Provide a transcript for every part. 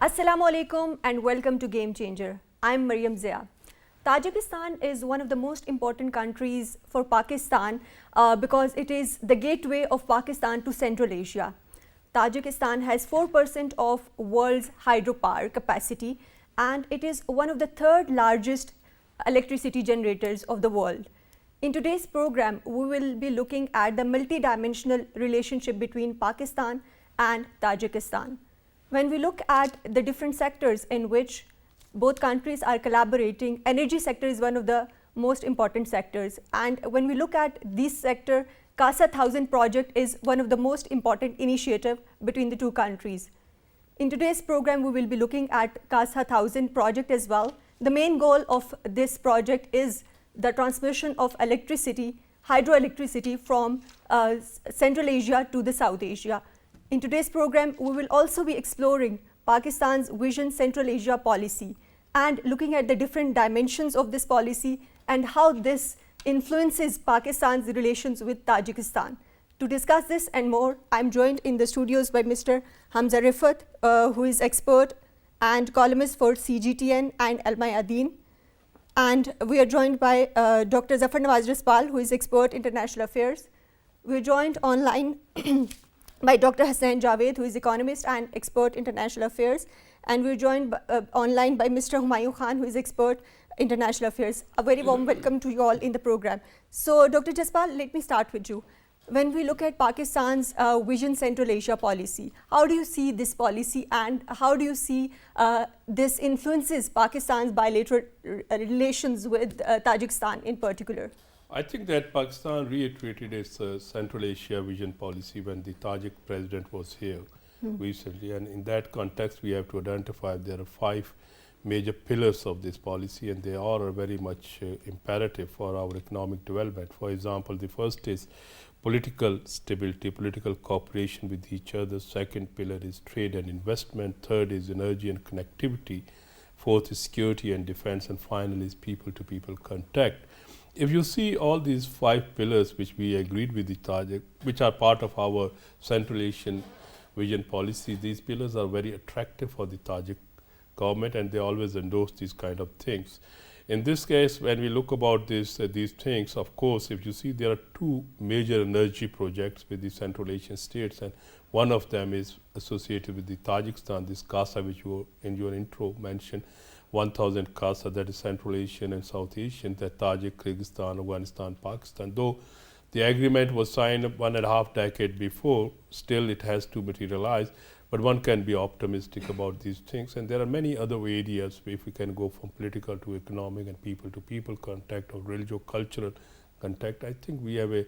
Assalamu alaikum and welcome to Game Changer. I'm Mariam Zia. Tajikistan is one of the most important countries for Pakistan because it is the gateway of Pakistan to Central Asia. Tajikistan has 4% of world's hydropower capacity and it is one of the third largest electricity generators of the world. In today's program, we will be looking at the multi-dimensional relationship between Pakistan and Tajikistan. When we look at the different sectors in which both countries are collaborating, energy sector is one of the most important sectors. And when we look at this sector, CASA 1000 project is one of the most important initiative between the two countries. In today's program, we will be looking at CASA 1000 project as well. The main goal of this project is the transmission of electricity, hydroelectricity from Central Asia to the South Asia. In today's program, we will also be exploring Pakistan's Vision Central Asia policy and looking at the different dimensions of this policy and how this influences Pakistan's relations with Tajikistan. To discuss this and more, I'm joined in the studios by Mr. Hamza Rifat, who is expert and columnist for CGTN and Al Mayadeen. And we are joined by Dr. Zafar Nawaz Rispal, who is expert international affairs. We're joined online by Dr. Hassan Javed, who is economist and expert international affairs. And we're joined online by Mr. Humayun Khan, who is expert international affairs. A very warm welcome to you all in the program. So, Dr. Jaspal, let me start with you. When we look at Pakistan's Vision Central Asia policy, how do you see this policy and how do you see this influences Pakistan's bilateral relations with Tajikistan in particular? I think that Pakistan reiterated its Central Asia vision policy when the Tajik president was here recently, and in that context we have to identify there are 5 major pillars of this policy, and they all are very much imperative for our economic development. For example, the first is political stability, political cooperation with each other. Second pillar is trade and investment. Third is energy and connectivity. Fourth is security and defense, and finally is people-to-people contact. If you see all these 5 pillars which we agreed with the Tajik, which are part of our Central Asian vision policy, these pillars are very attractive for the Tajik government and they always endorse these kind of things. In this case, when we look about these things, of course, if you see there are 2 major energy projects with the Central Asian states, and one of them is associated with the Tajikistan, this CASA which you in your intro mentioned, 1000 CASA, that is Central Asian and South Asian, that Tajik, Kyrgyzstan, Afghanistan, Pakistan. Though the agreement was signed 1.5 decades before, still it has to materialize. But one can be optimistic about these things, and there are many other areas if we can go from political to economic and people-to-people contact or religious-cultural contact. I think we have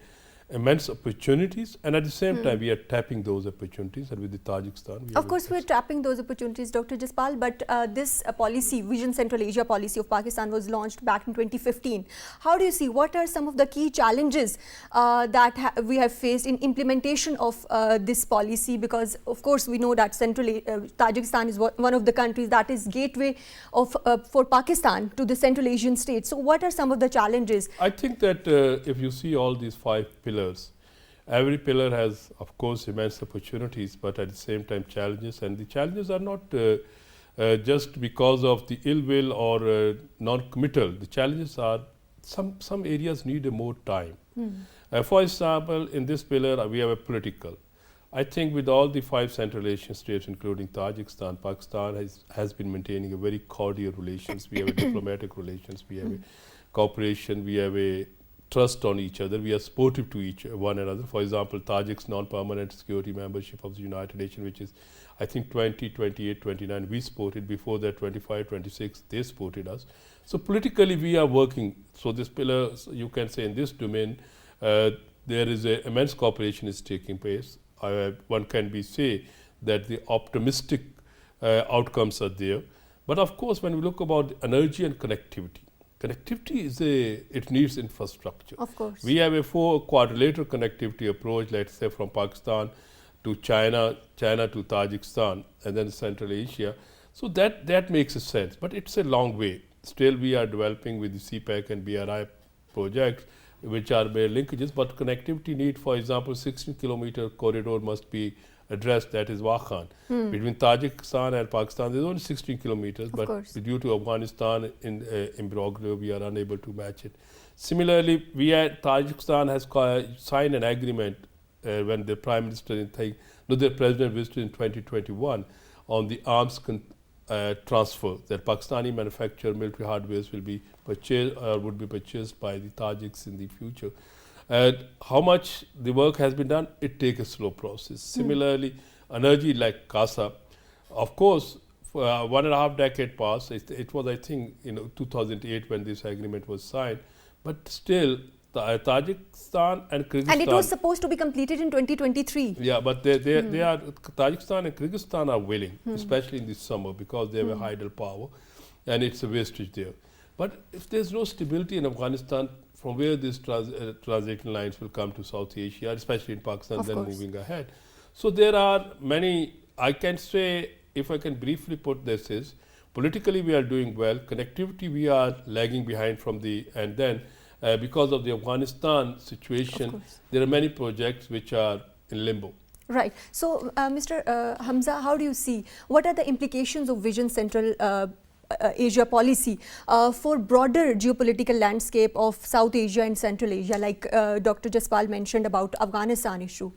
immense opportunities, and at the same time we are tapping those opportunities, and with the Tajikistan. Of course, we are tapping those opportunities, Dr. Jaspal, but this policy, Vision Central Asia policy of Pakistan was launched back in 2015. How do you see, what are some of the key challenges that we have faced in implementation of this policy? Because of course we know that Tajikistan is one of the countries that is gateway of for Pakistan to the Central Asian states. So what are some of the challenges? I think that if you see all these 5 pillars, every pillar has, of course, immense opportunities, but at the same time challenges, and the challenges are not just because of the ill will or non-committal. The challenges are some areas need more time. For example, in this pillar we have a political. I think with all the 5 Central Asian states, including Tajikistan, Pakistan has been maintaining a very cordial relations. We have a diplomatic relations, we have a cooperation, we have a trust on each other, we are supportive to one another. For example, Tajik's non-permanent security membership of the United Nations, which is I think 20, 28, 29, we supported. Before that 25, 26, they supported us. So politically we are working. So this pillar, you can say in this domain, there is a immense cooperation is taking place. One can say that the optimistic outcomes are there. But of course, when we look about energy and connectivity, connectivity is it needs infrastructure. Of course. We have a 4 quadrilateral connectivity approach, let's say from Pakistan to China, China to Tajikistan, and then Central Asia. So that makes a sense, but it's a long way. Still we are developing with the CPAC and BRI projects, which are mere linkages, but connectivity need, for example, 16-kilometer corridor must be addressed, that is Wakhan. Between Tajikistan and Pakistan, there's only 16 kilometers, but due to Afghanistan in imbroglio, we are unable to match it. Similarly, Tajikistan has signed an agreement when the Prime Minister the President visited in 2021 on the arms transfer, that Pakistani manufactured military hardware will be purchased or would be purchased by the Tajiks in the future. And how much the work has been done, it takes a slow process. Similarly, energy like CASA, of course, for 1.5 decades passed. It was, I think, 2008 when this agreement was signed, but still, Tajikistan and Kyrgyzstan. And it was supposed to be completed in 2023. Yeah, but Tajikistan and Kyrgyzstan are willing, especially in this summer, because they have a hydropower, and it's a wastage there. But if there's no stability in Afghanistan, from where these transition lines will come to South Asia, especially in Pakistan, then moving ahead. So there are many, I can say, if I can briefly put this is, politically we are doing well, connectivity we are lagging behind from and then because of the Afghanistan situation, there are many projects which are in limbo. Right. So, Mr. Hamza, how do you see, what are the implications of Vision Central Asia policy for broader geopolitical landscape of South Asia and Central Asia, like Dr. Jaspal mentioned about Afghanistan issue?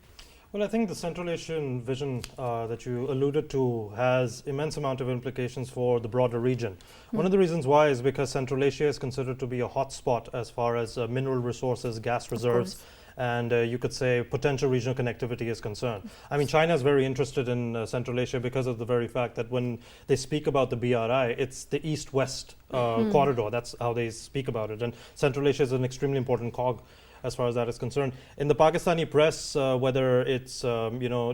Well, I think the Central Asian vision that you alluded to has immense amount of implications for the broader region. One of the reasons why is because Central Asia is considered to be a hotspot as far as mineral resources, gas reserves, and you could say potential regional connectivity is concerned. I mean, China is very interested in Central Asia because of the very fact that when they speak about the BRI, it's the east-west corridor. That's how they speak about it. And Central Asia is an extremely important cog as far as that is concerned. In the Pakistani press, whether it's,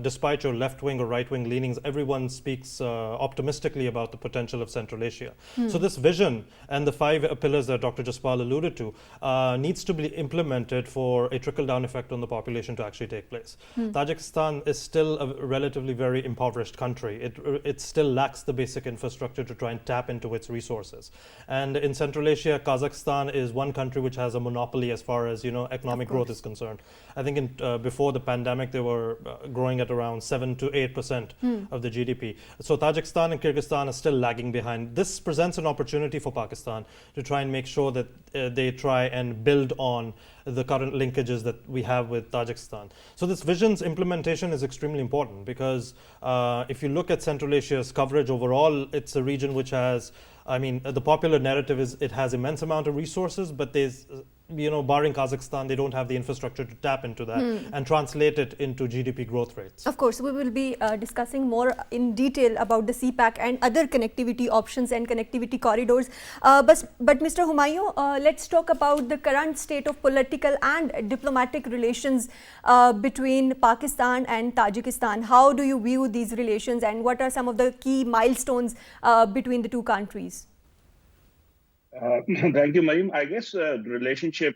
despite your left-wing or right-wing leanings, everyone speaks optimistically about the potential of Central Asia. So this vision and the 5 pillars that Dr. Jaspal alluded to needs to be implemented for a trickle-down effect on the population to actually take place. Tajikistan is still a relatively very impoverished country. It still lacks the basic infrastructure to try and tap into its resources. And in Central Asia, Kazakhstan is one country which has a monopoly as far as, economic growth is concerned. I think before the pandemic, they were growing at around 7 to 8% of the GDP. So Tajikistan and Kyrgyzstan are still lagging behind. This presents an opportunity for Pakistan to try and make sure that they try and build on the current linkages that we have with Tajikistan. So this vision's implementation is extremely important because if you look at Central Asia's coverage overall, it's a region which has, the popular narrative is it has immense amount of resources, but there's, barring Kazakhstan, they don't have the infrastructure to tap into that and translate it into GDP growth rates. Of course, we will be discussing more in detail about the CPAC and other connectivity options and connectivity corridors. But Mr. Humayun, let's talk about the current state of political and diplomatic relations between Pakistan and Tajikistan. How do you view these relations and what are some of the key milestones between the two countries? Thank you, Mariam. I guess the relationship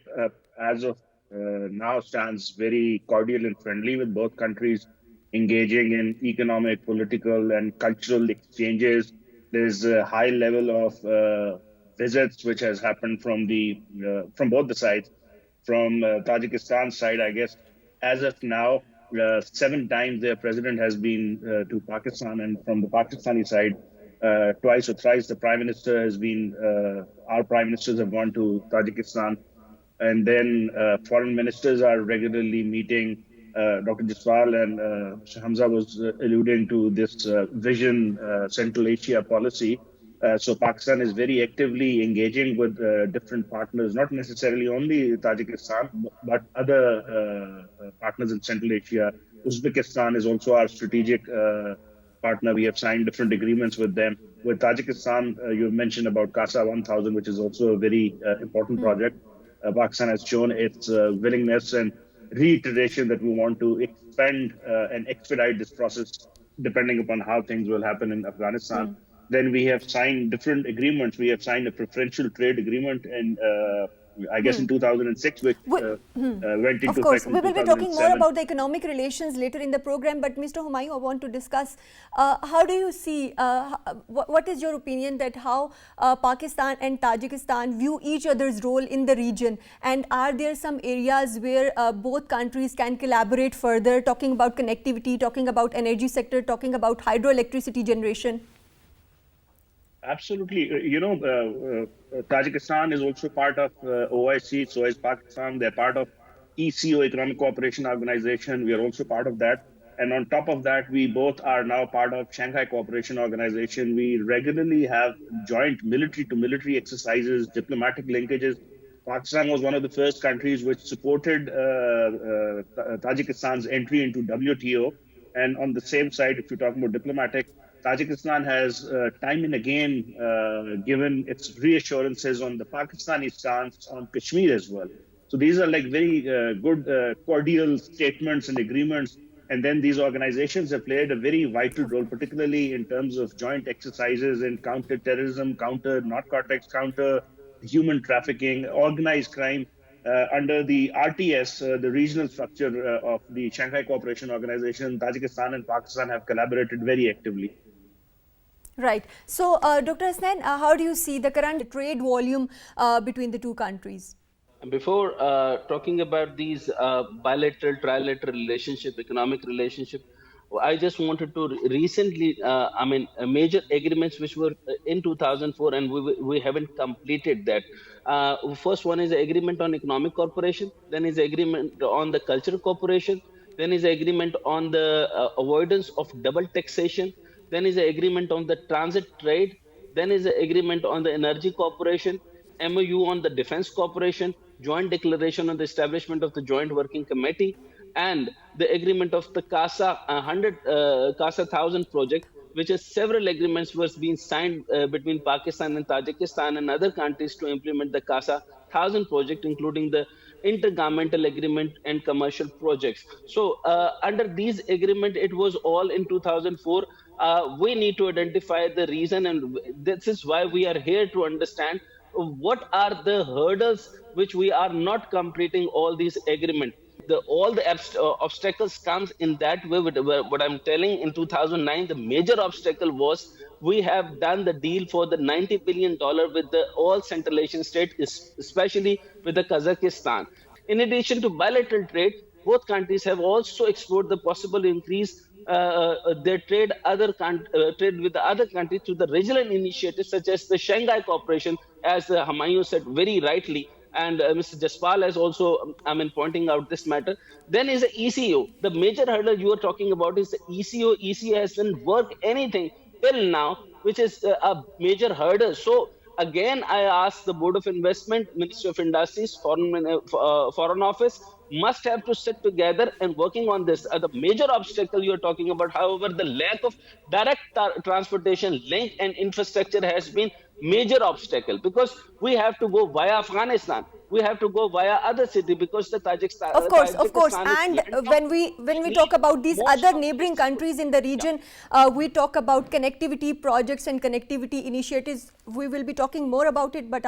as of now stands very cordial and friendly, with both countries engaging in economic, political, and cultural exchanges. There's a high level of visits which has happened from both the sides. From Tajikistan side, I guess, as of now, 7 times their president has been to Pakistan, and from the Pakistani side, twice or thrice the prime minister has been, our prime ministers have gone to Tajikistan. And then foreign ministers are regularly meeting. Dr. Jaspal and Mr. Hamza was alluding to this Vision Central Asia policy. So Pakistan is very actively engaging with different partners, not necessarily only Tajikistan, but other partners in Central Asia. Uzbekistan is also our strategic partner. We have signed different agreements with them. With Tajikistan, you mentioned about CASA 1000, which is also a very important project. Pakistan has shown its willingness and reiteration that we want to expand and expedite this process depending upon how things will happen in Afghanistan. Then we have signed different agreements. We have signed a preferential trade agreement I guess in 2006, which went into Of course, effect in we will be talking more 2007. about the economic relations later in the program. But Mr. Humayun, I want to discuss how do you see, what is your opinion that how Pakistan and Tajikistan view each other's role in the region, and are there some areas where both countries can collaborate further, talking about connectivity, talking about energy sector, talking about hydroelectricity generation? Absolutely. Tajikistan is also part of OIC, so is Pakistan. They're part of ECO, Economic Cooperation Organization. We are also part of that. And on top of that, we both are now part of Shanghai Cooperation Organization. We regularly have joint military-to-military exercises, diplomatic linkages. Pakistan was one of the first countries which supported Tajikistan's entry into WTO. And on the same side, if you talk about diplomatic, Tajikistan has time and again given its reassurances on the Pakistani stance on Kashmir as well. So these are like very good cordial statements and agreements. And then these organizations have played a very vital role, particularly in terms of joint exercises in counter-terrorism, counter-narcotics, counter-human trafficking, organized crime. Under the RTS, the regional structure of the Shanghai Cooperation Organization, Tajikistan and Pakistan have collaborated very actively. Right. So, Dr. Hasnain, how do you see the current trade volume between the two countries? Before talking about these bilateral, trilateral relationship, economic relationship, I just wanted to recently, major agreements which were in 2004 and we haven't completed that. First one is the agreement on economic cooperation, then is the agreement on the cultural cooperation, then is the agreement on the avoidance of double taxation, then is the agreement on the transit trade, then is the agreement on the energy cooperation, MOU on the defense cooperation, joint declaration on the establishment of the joint working committee, and the agreement of the CASA 1000 project, which is several agreements were being signed between Pakistan and Tajikistan and other countries to implement the CASA 1000 project, including the intergovernmental agreement and commercial projects. So under these agreement, it was all in 2004. We need to identify the reason, and this is why we are here to understand what are the hurdles which we are not completing all these agreements. All the obstacles comes in that way. What I'm telling, in 2009, the major obstacle was we have done the deal for the $90 billion with the all Central Asian states, especially with the Kazakhstan. In addition to bilateral trade, both countries have also explored the possible increase their trade with the other countries through the regional initiatives such as the Shanghai Cooperation, as Humayun said very rightly, and Mr. Jaspal has also pointing out this matter. Then is the ECO. The major hurdle you are talking about is the ECO. ECO hasn't worked anything till now, which is a major hurdle. So again, I ask the Board of Investment, Ministry of Industries, Foreign Office, must have to sit together and working on this. The major obstacle you're talking about, however, the lack of direct transportation link and infrastructure has been major obstacle, because we have to go via Afghanistan. We have to go via other city because the Tajikistan. Of course. And when we talk about these other neighboring countries in the region, we talk about connectivity projects and connectivity initiatives. We will be talking more about it, but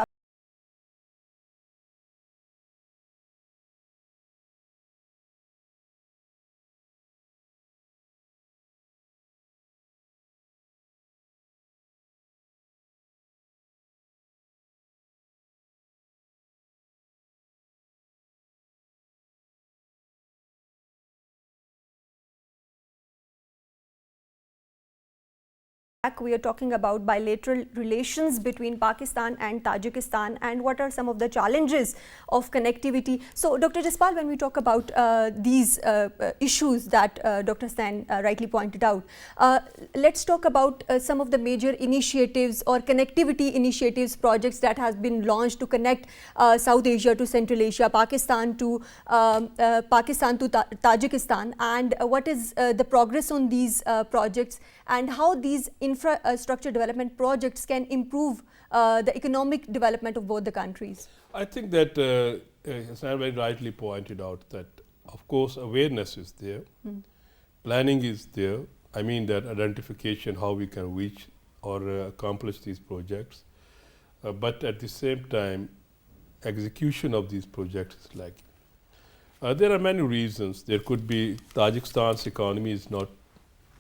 we are talking about bilateral relations between Pakistan and Tajikistan and what are some of the challenges of connectivity. So, Dr. Jaspal, when we talk about these issues that Dr. Hasnain rightly pointed out, let's talk about some of the major initiatives or connectivity initiatives, projects that has been launched to connect South Asia to Central Asia, Pakistan to Tajikistan, and what is the progress on these projects and how these infrastructure development projects can improve the economic development of both the countries? I think that Hasnain very rightly pointed out that, of course, awareness is there, planning is there. I mean that identification, how we can reach or accomplish these projects. But at the same time, execution of these projects is lacking. There are many reasons. There could be Tajikistan's economy is not,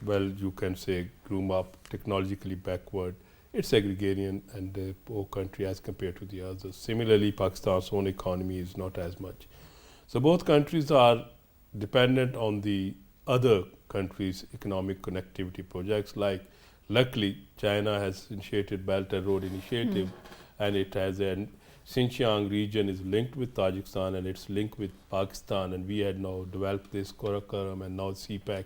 well, you can say, groom up, technologically backward. It's agrarian and a poor country as compared to the others. Similarly, Pakistan's own economy is not as much. So both countries are dependent on the other countries' economic connectivity projects. Like, luckily, China has initiated Belt and Road Initiative, and it has an Xinjiang region is linked with Tajikistan and it's linked with Pakistan, and we had now developed this Karakoram and now CPAC.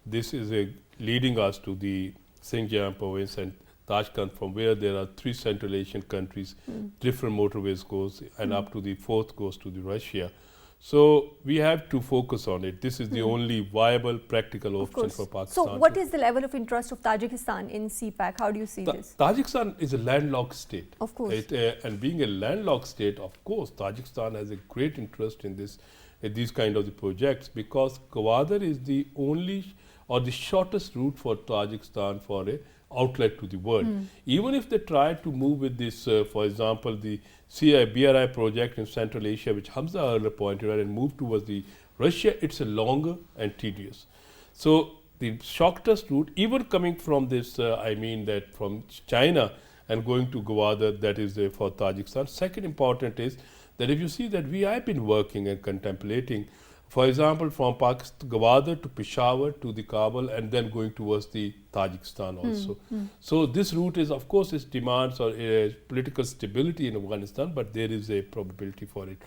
This is leading us to the Xinjiang province and Tajikistan, from where there are 3 Central Asian countries, different motorways goes, and up to the 4th goes to the Russia. So we have to focus on it. This is the only viable, practical option for Pakistan. So what is the level of interest of Tajikistan in CPAC? How do you see this? Tajikistan is a landlocked state. Of course. And being a landlocked state, of course, Tajikistan has a great interest in these kind of the projects, because Gwadar is the only or the shortest route for Tajikistan for a outlet to the world. Even if they try to move with this, for example, the BRI project in Central Asia, which Hamza earlier pointed out, and move towards the Russia, it's a longer and tedious. So the shortest route, even coming from this, I mean that from China and going to Gwadar, that is for Tajikistan. Second important is that if you see that we have been working and contemplating, for example, from Pakistan, Gwadar to Peshawar to the Kabul, and then going towards the Tajikistan also. So this route is, of course, it demands political stability in Afghanistan, but there is a probability for it.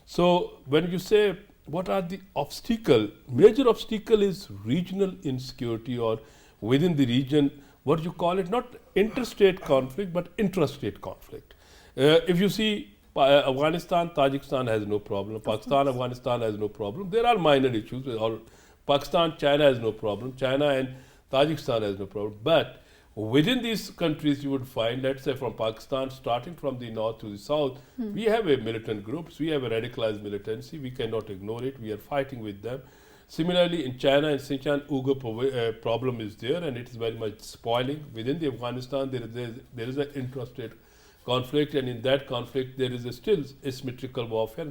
So when you say what are the major obstacle is regional insecurity, or within the region, what you call it, not interstate conflict, but intrastate conflict. If you see Afghanistan, Tajikistan has no problem. Pakistan, Afghanistan has no problem. There are minor issues. Pakistan, China has no problem. China and Tajikistan has no problem. But within these countries, you would find, let's say from Pakistan, starting from the north to the south, we have a militant groups. We have a radicalized militancy. We cannot ignore it. We are fighting with them. Similarly, in China and Xinjiang, Uyghur problem is there, and it is very much spoiling. Within the Afghanistan, there is an intrastate conflict, and in that conflict there is still asymmetrical warfare.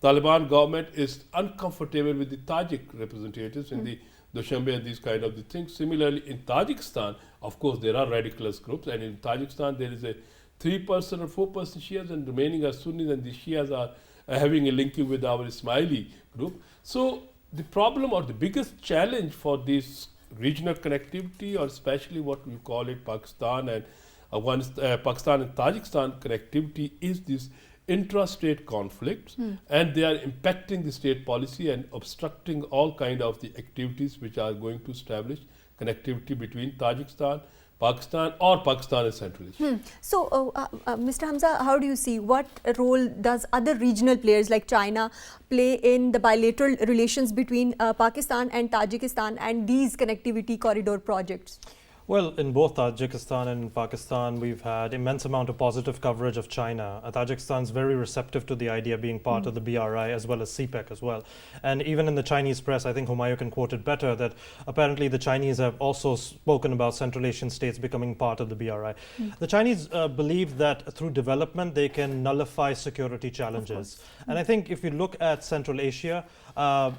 Taliban government is uncomfortable with the Tajik representatives in the Dushanbe and these kind of the things. Similarly, in Tajikistan, of course, there are radicalist groups, and in Tajikistan there is a 3% or 4% Shias, and remaining are Sunnis, and the Shias are having a linking with our Ismaili group. So the problem or the biggest challenge for this regional connectivity, or especially what we call it Pakistan and Pakistan and Tajikistan connectivity, is this intrastate conflicts, and they are impacting the state policy and obstructing all kind of the activities which are going to establish connectivity between Tajikistan, Pakistan, or Pakistan and Central Asia. So, Mr. Hamza, how do you see, what role does other regional players like China play in the bilateral relations between Pakistan and Tajikistan and these connectivity corridor projects? Well, in both Tajikistan and Pakistan, we've had immense amount of positive coverage of China. Tajikistan is very receptive to the idea of being part of the BRI as well as CPAC as well. And even in the Chinese press, I think Humayun can quote it better, that apparently the Chinese have also spoken about Central Asian states becoming part of the BRI. The Chinese believe that through development, they can nullify security challenges. And I think if you look at Central Asia,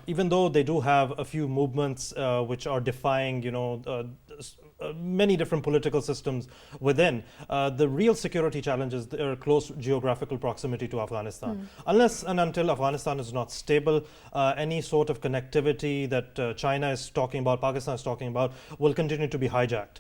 even though they do have a few movements which are defying, many different political systems within, the real security challenges are close geographical proximity to Afghanistan. Unless and until Afghanistan is not stable, any sort of connectivity that China is talking about, Pakistan is talking about, will continue to be hijacked.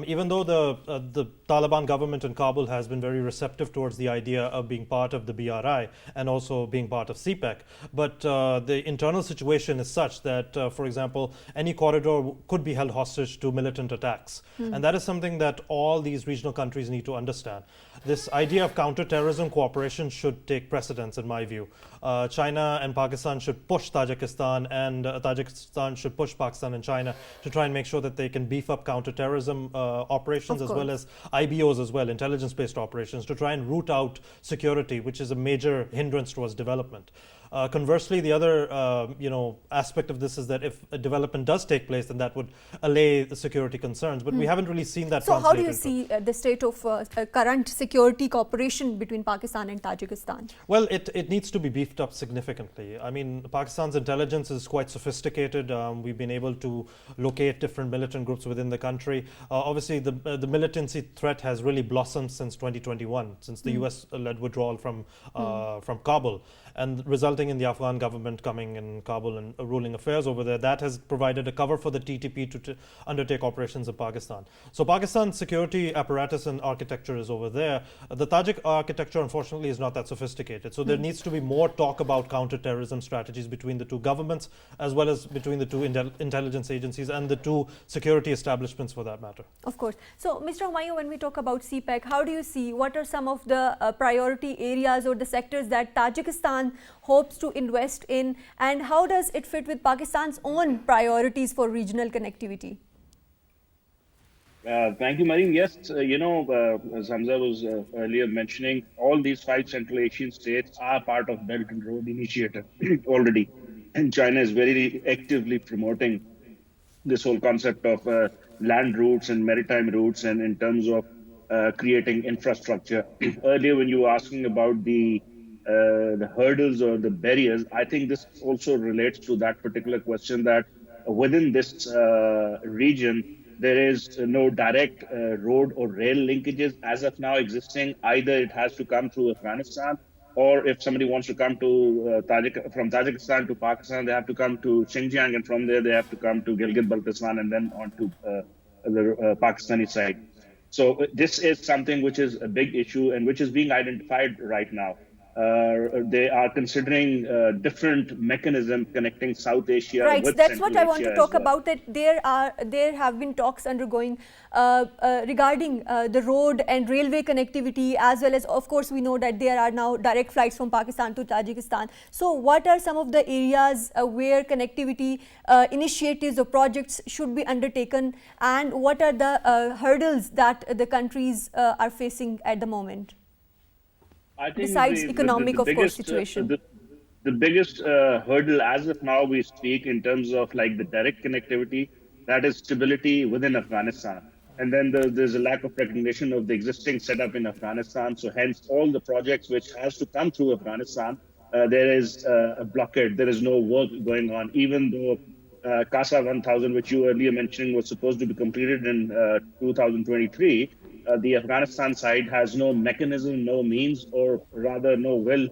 Even though the Taliban government in Kabul has been very receptive towards the idea of being part of the BRI and also being part of CPAC, but the internal situation is such that, for example, any corridor could be held hostage to militant attacks. And that is something that all these regional countries need to understand. This idea of counter-terrorism cooperation should take precedence, in my view. China and Pakistan should push Tajikistan, and Tajikistan should push Pakistan and China to try and make sure that they can beef up counter-terrorism operations, as well as IBOs as well, intelligence-based operations, to try and root out security, which is a major hindrance towards development. Conversely, the other aspect of this is that if a development does take place, then that would allay the security concerns, but we haven't really seen that. So how do you see the state of current security cooperation between Pakistan and Tajikistan? Well, it needs to be beefed up significantly. I mean, Pakistan's intelligence is quite sophisticated. We've been able to locate different militant groups within the country. Obviously, the militancy threat has really blossomed since 2021, since the US-led withdrawal from Kabul, and resulting in the Afghan government coming in Kabul and ruling affairs over there. That has provided a cover for the TTP to undertake operations in Pakistan. So Pakistan's security apparatus and architecture is over there. The Tajik architecture, unfortunately, is not that sophisticated. So there needs to be more talk about counterterrorism strategies between the two governments, as well as between the two intelligence agencies and the two security establishments, for that matter. Of course. So, Mr. Humayun, when we talk about CPAC, how do you see, what are some of the priority areas or the sectors that Tajikistan hopes to invest in, and how does it fit with Pakistan's own priorities for regional connectivity? Thank you, Mariam. Yes, as Hamza was earlier mentioning, all these 5 Central Asian states are part of Belt and Road Initiative already. And China is very actively promoting this whole concept of land routes and maritime routes, and in terms of creating infrastructure. Earlier, when you were asking about the hurdles or the barriers, I think this also relates to that particular question, that within this region, there is no direct road or rail linkages as of now existing. Either it has to come through Afghanistan, or if somebody wants to come to from Tajikistan to Pakistan, they have to come to Xinjiang, and from there they have to come to Gilgit-Baltistan and then on to the Pakistani side. So this is something which is a big issue and which is being identified right now. They are considering different mechanisms connecting South Asia right, with that's Central what I want Asia to talk well. about, that there have been talks undergoing regarding the road and railway connectivity, as well as, of course, we know that there are now direct flights from Pakistan to Tajikistan. So what are some of the areas where connectivity initiatives or projects should be undertaken, and what are the hurdles that the countries are facing at the moment? I think besides economic, of course, situation. The biggest hurdle as of now we speak in terms of like the direct connectivity, that is stability within Afghanistan. And then there's a lack of recognition of the existing setup in Afghanistan. So hence all the projects which has to come through Afghanistan, there is a blockade. There is no work going on, even though CASA 1000, which you earlier mentioned, was supposed to be completed in 2023. The Afghanistan side has no mechanism, no means, or rather no will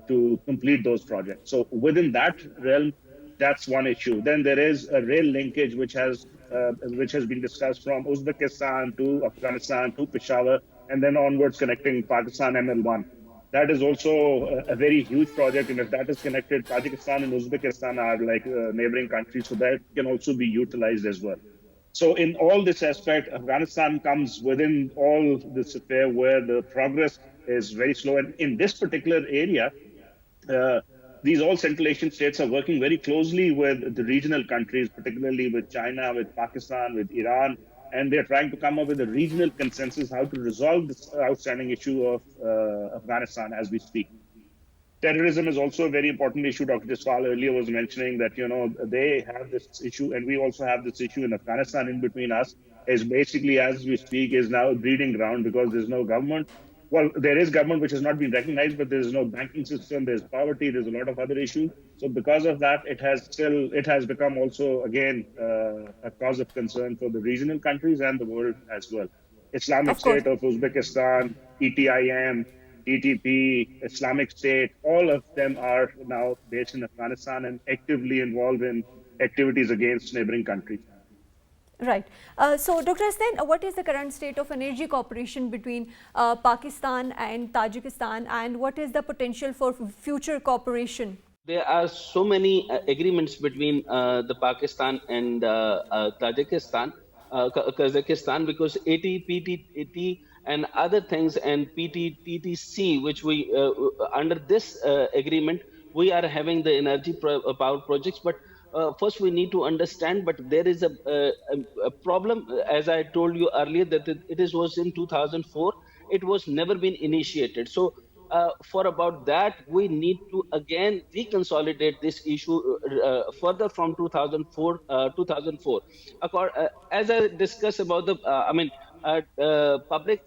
to complete those projects. So within that realm, that's one issue. Then there is a rail linkage which has been discussed from Uzbekistan to Afghanistan to Peshawar, and then onwards connecting Pakistan ML1. That is also a very huge project, and if that is connected, Tajikistan and Uzbekistan are like neighboring countries, so that can also be utilized as well. So in all this aspect, Afghanistan comes within all this affair where the progress is very slow. And in this particular area, these all Central Asian states are working very closely with the regional countries, particularly with China, with Pakistan, with Iran, and they're trying to come up with a regional consensus how to resolve this outstanding issue of Afghanistan as we speak. Terrorism is also a very important issue. Dr. Jaswal earlier was mentioning that, they have this issue and we also have this issue in Afghanistan. In between us is basically, as we speak, is now a breeding ground because there's no government. Well, there is government which has not been recognized, but there's no banking system, there's poverty, there's a lot of other issues. So because of that, it has become also, again, a cause of concern for the regional countries and the world as well. Islamic State of Uzbekistan, ETIM, TTP, Islamic State, all of them are now based in Afghanistan and actively involved in activities against neighboring countries. Right. So, Dr. Hasnain, what is the current state of energy cooperation between Pakistan and Tajikistan, and what is the potential for future cooperation? There are so many agreements between the Pakistan and Tajikistan, Kazakhstan, because AT, PT, and other things, and PTTC, which we under this agreement we are having the energy power projects. But first we need to understand. But there is a problem, as I told you earlier, that it was in 2004. It was never been initiated. So for about that, we need to again reconsolidate this issue further from 2004. As I discussed about the, public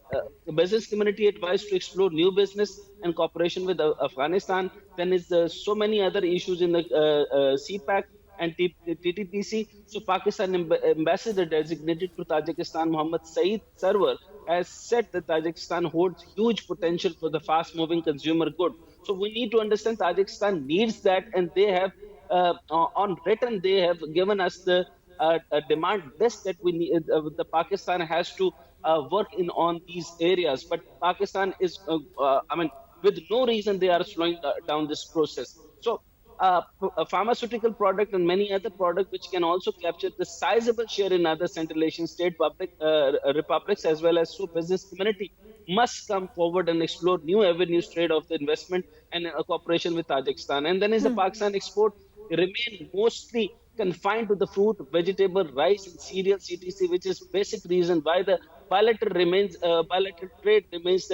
business community advice to explore new business and cooperation with Afghanistan. Then is so many other issues in the CPAC and TTPC. So Pakistan ambassador designated to Tajikistan, Mohammad Saeed Sarwar, has said that Tajikistan holds huge potential for the fast-moving consumer good. So we need to understand Tajikistan needs that, and they have on written they have given us the a demand list that we need. The Pakistan has to work in on these areas, but Pakistan is, with no reason they are slowing down this process. So a pharmaceutical product and many other products which can also capture the sizable share in other Central Asian state republics as well as so business community must come forward and explore new avenues trade of the investment and cooperation with Tajikistan. And then is the Pakistan export remain mostly confined to the fruit, vegetable, rice, and cereal, CTC, which is basic reason why the bilateral trade remains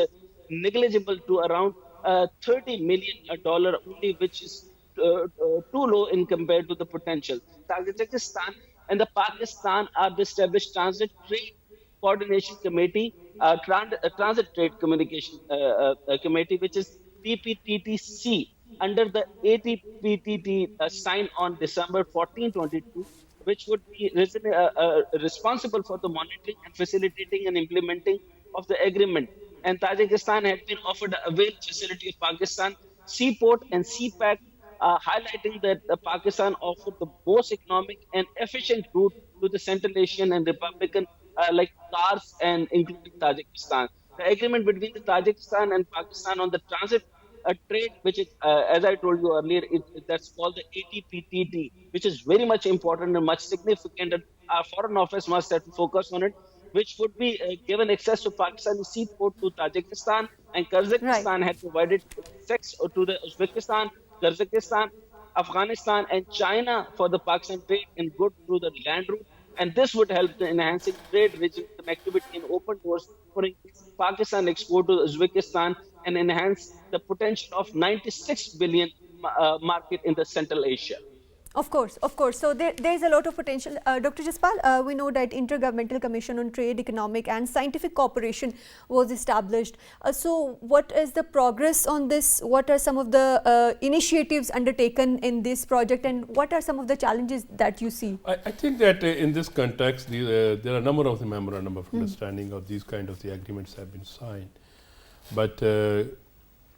negligible to around $30 million only, which is too low in compared to the potential. Tajikistan and the Pakistan are the established Transit Trade Coordination Committee, Transit Trade Communication Committee, which is TPTTC, under the ATPTT signed on December 14, 2022, which would be responsible for the monitoring and facilitating and implementing of the agreement. And Tajikistan had been offered a avail facility of Pakistan, Seaport and CPAC, highlighting that Pakistan offered the most economic and efficient route to the Central Asian and Republican like cars and including Tajikistan. The agreement between the Tajikistan and Pakistan on the transit trade, which is, as I told you earlier, that's called the ATPTT, which is very much important and much significant, and our Foreign Office must have to focus on it, which would be given access to Pakistani seaport to Tajikistan, and Kazakhstan had provided access to the Uzbekistan, Kazakhstan, Afghanistan, and China for the Pakistan trade in goods through the land route. And this would help in enhancing trade region connectivity and open doors for Pakistan export to Uzbekistan and enhance the potential of 96 billion market in the Central Asia. Of course, of course. So there is a lot of potential. Dr. Jaspal, we know that Intergovernmental Commission on Trade, Economic and Scientific Cooperation was established. So what is the progress on this? What are some of the initiatives undertaken in this project, and what are some of the challenges that you see? I think that in this context, there are a number of the memorandum of understanding of these kind of the agreements have been signed. But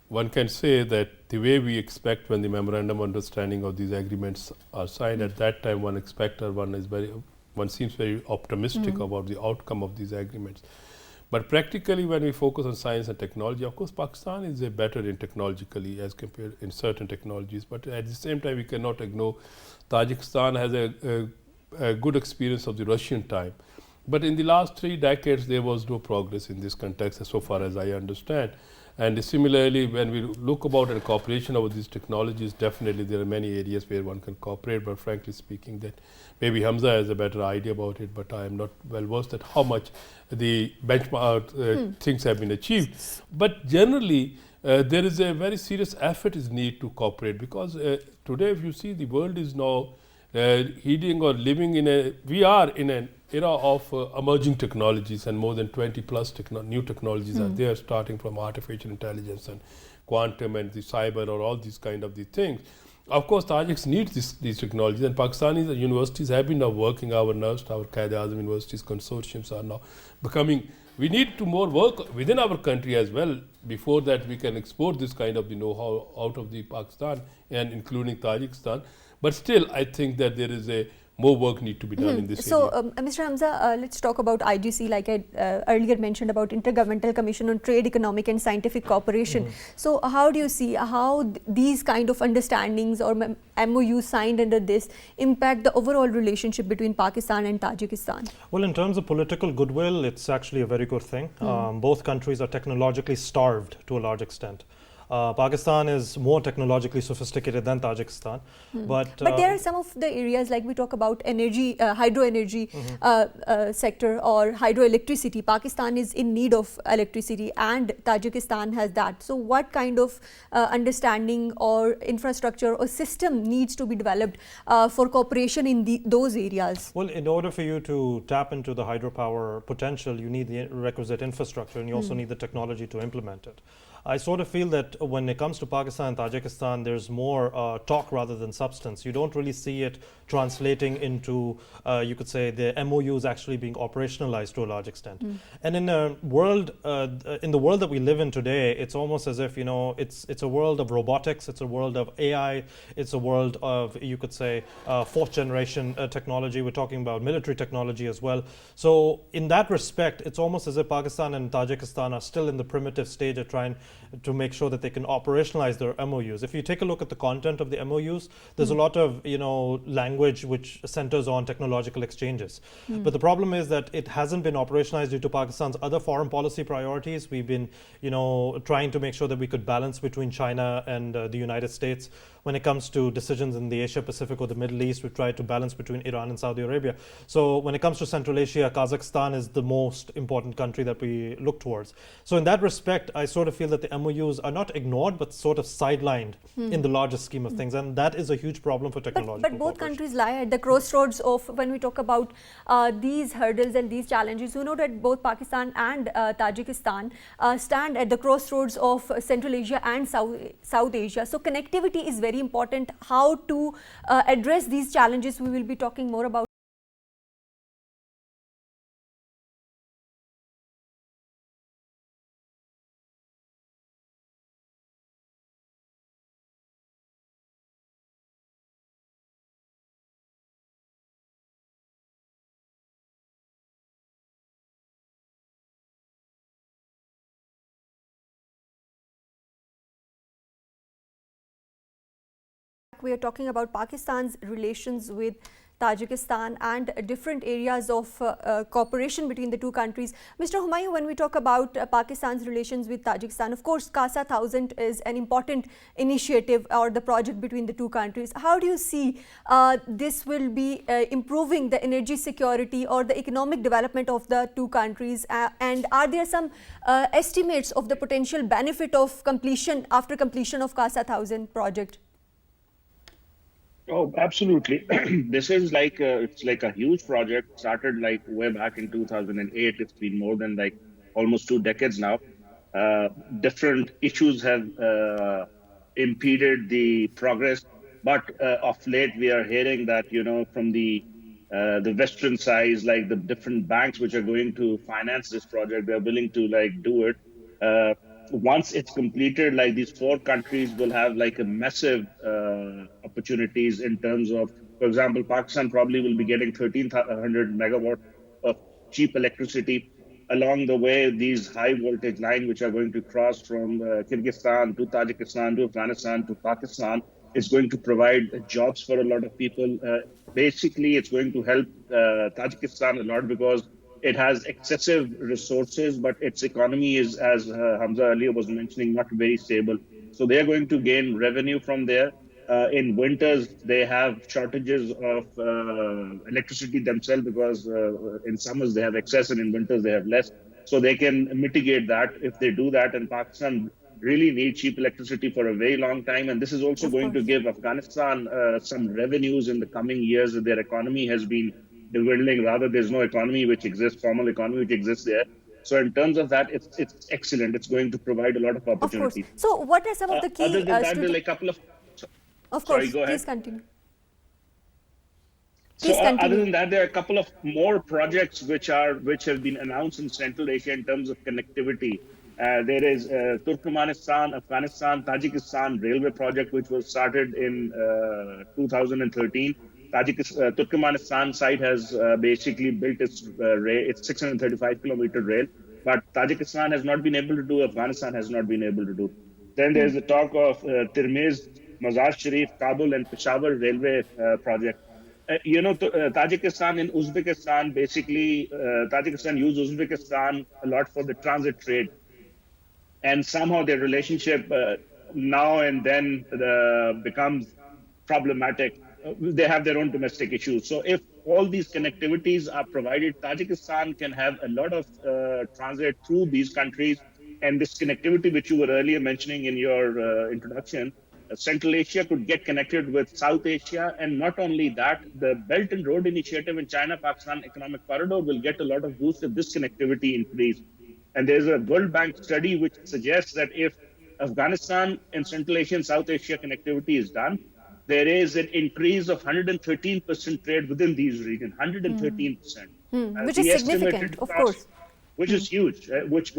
one can say that the way we expect when the memorandum of understanding of these agreements are signed, at that time one seems very optimistic about the outcome of these agreements. But practically, when we focus on science and technology, of course Pakistan is better in technologically as compared in certain technologies, but at the same time we cannot ignore Tajikistan has a good experience of the Russian time. But in the last 3 decades there was no progress in this context so far as I understand. And similarly, when we look about a cooperation over these technologies, definitely there are many areas where one can cooperate, but frankly speaking that maybe Hamza has a better idea about it, but I am not well versed at how much the benchmark things have been achieved. But generally there is a very serious effort is needed to cooperate, because today if you see the world is now heeding or living in we are in an era of emerging technologies, and more than 20 plus new technologies are there, starting from artificial intelligence and quantum and the cyber or all these kind of the things. Of course, Tajiks need these technologies, and Pakistani universities have been now working. Our NUST, our Quaid-e-Azam universities consortiums are now becoming. We need to more work within our country as well. Before that, we can export this kind of the know-how out of the Pakistan and including Tajikistan. But still, I think that there is more work need to be done in this area. So, Mr. Hamza, let's talk about IGC, like I earlier mentioned about Intergovernmental Commission on Trade, Economic and Scientific Cooperation. So, how do you see how these kind of understandings or MOUs signed under this impact the overall relationship between Pakistan and Tajikistan? Well, in terms of political goodwill, it's actually a very good thing. Both countries are technologically starved to a large extent. Pakistan is more technologically sophisticated than Tajikistan, But there are some of the areas, like we talk about energy, hydro energy sector or hydroelectricity. Pakistan is in need of electricity and Tajikistan has that. So what kind of understanding or infrastructure or system needs to be developed for cooperation in those areas? Well, in order for you to tap into the hydropower potential, you need the requisite infrastructure, and you also need the technology to implement it. I sort of feel that when it comes to Pakistan and Tajikistan, there's more talk rather than substance. You don't really see it translating into, you could say, the MOUs actually being operationalized to a large extent. And in a world, in the world that we live in today, it's almost as if, you know, it's a world of robotics, it's a world of AI, it's a world of, you could say, fourth generation technology. We're talking about military technology as well. So in that respect, it's almost as if Pakistan and Tajikistan are still in the primitive stage of trying to make sure that they can operationalize their MOUs. If you take a look at the content of the MOUs, there's a lot of, you know, language which centers on technological exchanges. But the problem is that it hasn't been operationalized due to Pakistan's other foreign policy priorities. We've been, you know, trying to make sure that we could balance between China and the United States. When it comes to decisions in the Asia Pacific or the Middle East, we've tried to balance between Iran and Saudi Arabia. So when it comes to Central Asia, Kazakhstan is the most important country that we look towards. So in that respect, I sort of feel that the MOUs are not ignored, but sort of sidelined in the larger scheme of things. And that is a huge problem for technological But both countries lie at the crossroads of, when we talk about these hurdles and these challenges, you know that both Pakistan and Tajikistan stand at the crossroads of Central Asia and South Asia. So connectivity is very important. How to address these challenges, we will be talking more about. We are talking about Pakistan's relations with Tajikistan and different areas of cooperation between the two countries. Mr. Humayun, when we talk about Pakistan's relations with Tajikistan, of course, CASA 1000 is an important initiative or the project between the two countries. How do you see this will be improving the energy security or the economic development of the two countries? And are there some estimates of the potential benefit of completion after completion of CASA 1000 project? Oh, absolutely. This is like it's like a huge project. Started like way back in 2008. It's been more than like almost 2 decades now. Different issues have impeded the progress, but of late we are hearing that, you know, from the Western side, like the different banks which are going to finance this project, they're willing to like do it. Once it's completed, like these 4 countries will have like a massive opportunities in terms of, for example, Pakistan probably will be getting 1300 megawatt of cheap electricity. Along the way, these high voltage lines which are going to cross from Kyrgyzstan to Tajikistan to Afghanistan to Pakistan is going to provide jobs for a lot of people. Basically, it's going to help Tajikistan a lot because it has excessive resources, but its economy is, as Hamza earlier was mentioning, not very stable. So they are going to gain revenue from there. In winters, they have shortages of electricity themselves because in summers they have excess and in winters they have less. So they can mitigate that if they do that. And Pakistan really needs cheap electricity for a very long time. And this is also going to give Afghanistan some revenues in the coming years. Their economy has been dwindling. Rather, there's no economy which exists, formal economy which exists there. So in terms of that, it's excellent. It's going to provide a lot of opportunities. Of course. So what are some of the key... Other than that, there are like a couple of... Of course, sorry, go ahead. Please continue. Other than that, there are a couple of more projects which have been announced in Central Asia in terms of connectivity. There is Turkmenistan, Afghanistan, Tajikistan railway project which was started in 2013. Turkmenistan side has basically built its 635 kilometer rail, but Tajikistan has not been able to do, Afghanistan has not been able to do. Then there's the talk of Tirmiz, Mazar Sharif, Kabul and Peshawar railway project. Tajikistan and Uzbekistan, basically, Tajikistan used Uzbekistan a lot for the transit trade. And somehow their relationship now and then becomes problematic. They have their own domestic issues. So if all these connectivities are provided, Tajikistan can have a lot of transit through these countries. And this connectivity, which you were earlier mentioning in your introduction, Central Asia could get connected with South Asia. And not only that, the Belt and Road Initiative in China-Pakistan Economic Corridor will get a lot of boost if this connectivity increase. And there's a World Bank study which suggests that if Afghanistan and Central Asia and South Asia connectivity is done, there is an increase of 113% trade within these regions, 113%. Which is significant, of course. Which is huge, which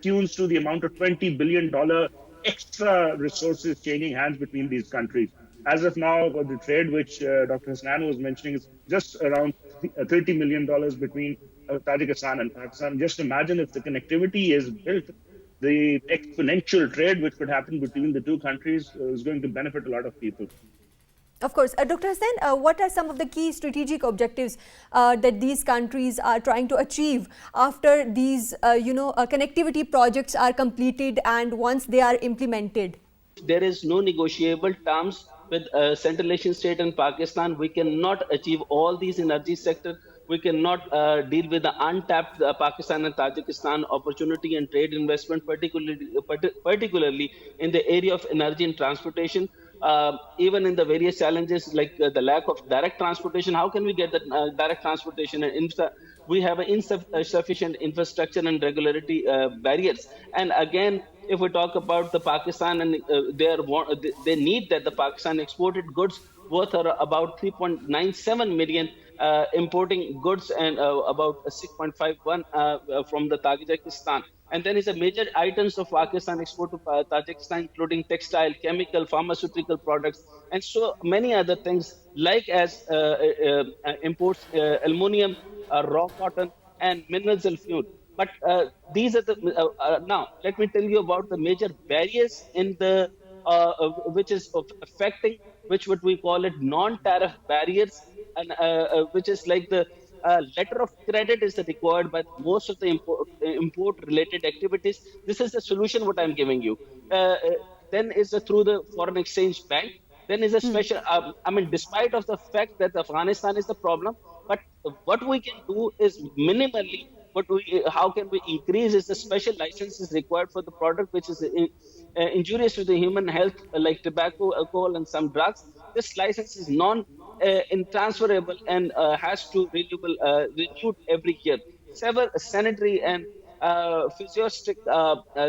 tunes to the amount of $20 billion extra resources changing hands between these countries. As of now, the trade which Dr. Hasnan was mentioning is just around $30 million between Tajikistan and Pakistan. Just imagine if the connectivity is built, the exponential trade which could happen between the two countries is going to benefit a lot of people. Of course. Dr. Hassan, what are some of the key strategic objectives that these countries are trying to achieve after these, connectivity projects are completed and once they are implemented? There is no negotiable terms with Central Asian state and Pakistan. We cannot achieve all these energy sector. We cannot deal with the untapped Pakistan and Tajikistan opportunity and trade investment, particularly in the area of energy and transportation. Even in the various challenges like the lack of direct transportation, how can we get that direct transportation? And we have insufficient infrastructure and regulatory barriers. And again, if we talk about the Pakistan and they need that the Pakistan exported goods worth about 3.97 million importing goods and about 6.51 from the Tajikistan. And then is a major items of Pakistan export to Tajikistan, including textile, chemical, pharmaceutical products, and so many other things like as imports aluminum, raw cotton, and minerals and fuel. But these are the now. Let me tell you about the major barriers in the which is affecting, which what we call it non-tariff barriers, and which is like the letter of credit is required by most of the import-related activities. This is the solution what I'm giving you. Then is through the foreign exchange bank. Then is a special. Despite of the fact that Afghanistan is the problem, but what we can do is minimally. How can we increase is the special licenses required for the product which is injurious to the human health, like tobacco, alcohol, and some drugs. This license is non-transferable and has to renewed every year. Several sanitary and physiostic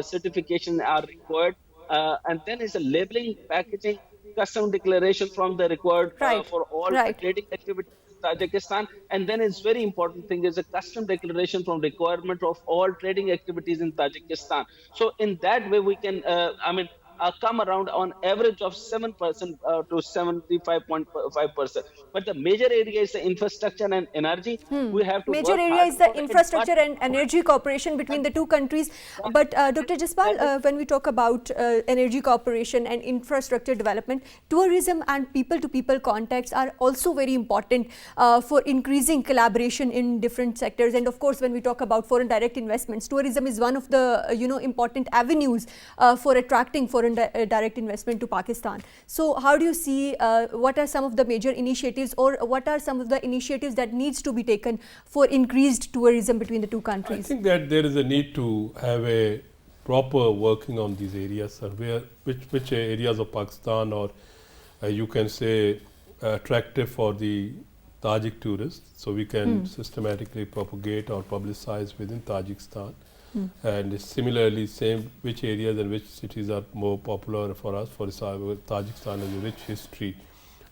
certification are required, and then is a labeling, packaging, custom declaration from the required for all trading activities in Tajikistan. And then it's very important thing is a custom declaration from requirement of all trading activities in Tajikistan. So in that way we can, come around on average of 7% to 75.5%. But the major area is the infrastructure and energy. We have to major area is the infrastructure and energy cooperation between the two countries. But Dr. Jaspal, when we talk about energy cooperation and infrastructure development, tourism and people-to-people contacts are also very important for increasing collaboration in different sectors. And of course, when we talk about foreign direct investments, tourism is one of the important avenues for attracting foreign direct investment to Pakistan. So how do you see, what are some of the major initiatives, or what are some of the initiatives that needs to be taken for increased tourism between the two countries? I think that there is a need to have a proper working on these areas, which areas of Pakistan or you can say attractive for the Tajik tourists, so we can systematically propagate or publicize within Tajikistan. And similarly, same which areas and which cities are more popular for us. For example, Tajikistan has a rich history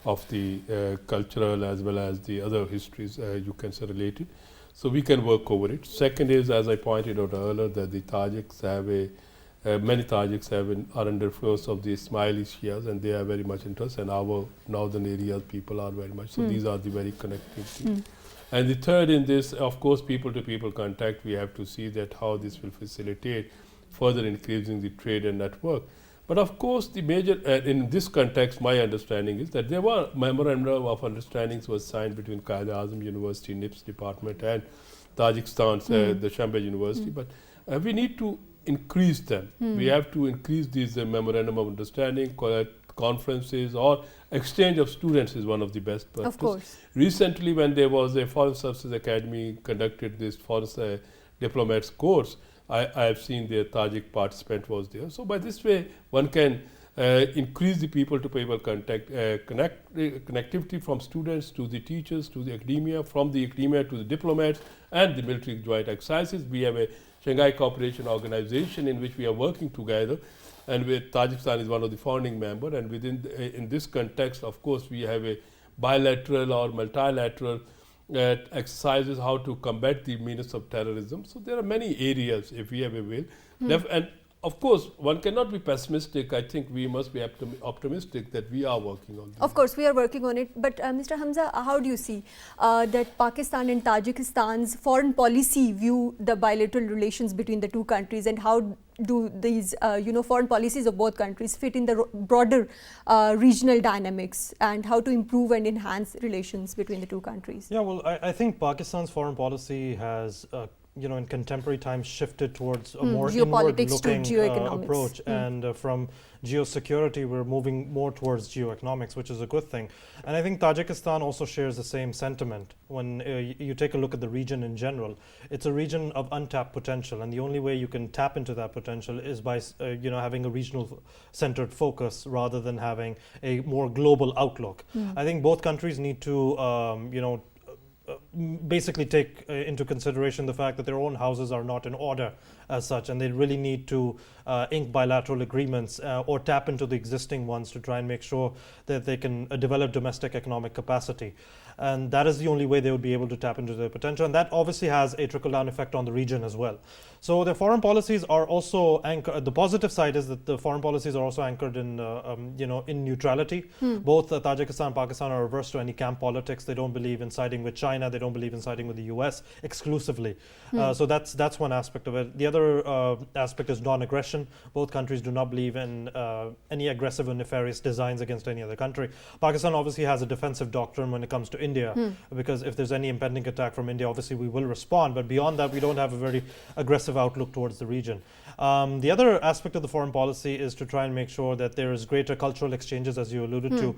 of the cultural as well as the other histories you can say related. So we can work over it. Second is, as I pointed out earlier, that the Tajiks have many Tajiks are under influence of the Ismaili Shias, and they are very much interested. And our northern areas people are very much. So these are the very connectivity. And the third in this, of course, people-to-people contact. We have to see that how this will facilitate further increasing the trade and network. But of course, the major in this context, my understanding is that there were memorandum of understandings was signed between Quaid-e-Azam University, NIPS department, and Tajikistan's the Shanbeh University. But we need to increase them. We have to increase these memorandum of understanding, conferences, or exchange of students is one of the best practices. Of course. Recently, when there was a Foreign Services Academy conducted this foreign diplomats course, I have seen their Tajik participant was there. So by this way, one can increase the people-to-people connectivity from students to the teachers to the academia, from the academia to the diplomats and the military joint exercises. We have a Shanghai Cooperation Organization in which we are working together, and with Tajikistan is one of the founding members. And within in this context, of course, we have a bilateral or multilateral exercises how to combat the menace of terrorism. So there are many areas if we have a will. And of course, one cannot be pessimistic. I think we must be optimistic that we are working on this. Of course, we are working on it. But Mr. Hamza, how do you see that Pakistan and Tajikistan's foreign policy view the bilateral relations between the two countries, and how do these foreign policies of both countries fit in the broader regional dynamics, and how to improve and enhance relations between the two countries? Yeah, well, I think Pakistan's foreign policy has in contemporary times shifted towards a more geopolitics inward-looking approach, and from geosecurity we're moving more towards geoeconomics, which is a good thing. And I think Tajikistan also shares the same sentiment. When you take a look at the region in general, it's a region of untapped potential, and the only way you can tap into that potential is by having a regional centered focus rather than having a more global outlook. I think both countries need to basically take into consideration the fact that their own houses are not in order as such, and they really need to ink bilateral agreements or tap into the existing ones to try and make sure that they can develop domestic economic capacity. And that is the only way they would be able to tap into their potential, and that obviously has a trickle-down effect on the region as well. So their foreign policies are also anchored. The positive side is that the foreign policies are also anchored in in neutrality. Both Tajikistan and Pakistan are averse to any camp politics. They don't believe in siding with China. They don't believe in siding with the US exclusively. So that's one aspect of it. The other aspect is non-aggression. Both countries do not believe in any aggressive or nefarious designs against any other country. Pakistan obviously has a defensive doctrine when it comes to India, because if there's any impending attack from India, obviously we will respond. But beyond that, we don't have a very aggressive outlook towards the region. The other aspect of the foreign policy is to try and make sure that there is greater cultural exchanges, as you alluded to.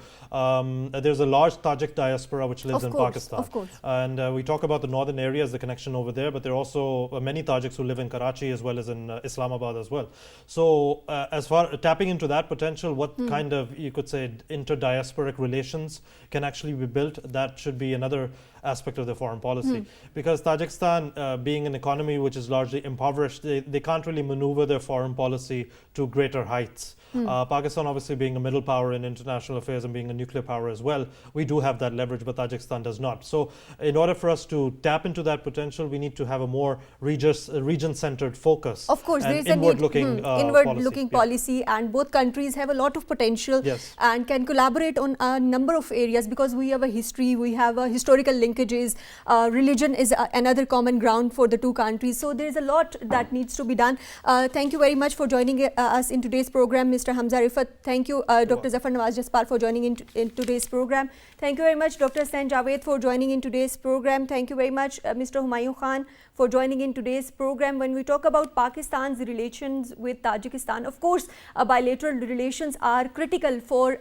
There's a large Tajik diaspora which lives in Pakistan. Of course. And we talk about the northern areas, the connection over there, but there are also many Tajiks who live in Karachi as well as in Islamabad as well. So as far tapping into that potential, what kind of, you could say, inter-diasporic relations can actually be built, that should be another aspect of the foreign policy. Because Tajikistan, being an economy which is largely impoverished, they can't really maneuver their foreign policy to greater heights. Pakistan obviously being a middle power in international affairs and being a nuclear power as well, we do have that leverage, but Tajikistan does not. So in order for us to tap into that potential, we need to have a more region-centered focus. Of course, there is an inward-looking policy, and both countries have a lot of potential and can collaborate on a number of areas, because we have a history, we have a historical linkages, religion is another common ground for the two countries. So there is a lot that needs to be done. Thank you very much for joining us in today's program, Mr. Hamza Rifat. Thank you, Dr. Zafar Nawaz Jaspal, for joining in today's program. Thank you very much, Dr. Hussain Javed, for joining in today's program. Thank you very much, Mr. Humayun Khan, for joining in today's program. When we talk about Pakistan's relations with Tajikistan, of course, bilateral relations are critical for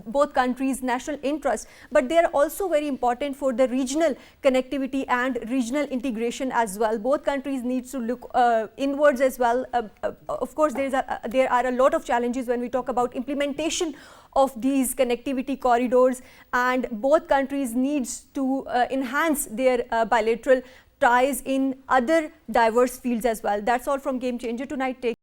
both countries' national interest, but they are also very important for the regional connectivity and regional integration as well. Both countries need to look inwards as well. Of course, there are a lot of challenges when we talk about implementation of these connectivity corridors, and both countries need to enhance their bilateral ties in other diverse fields as well. That's all from Game Changer tonight. Take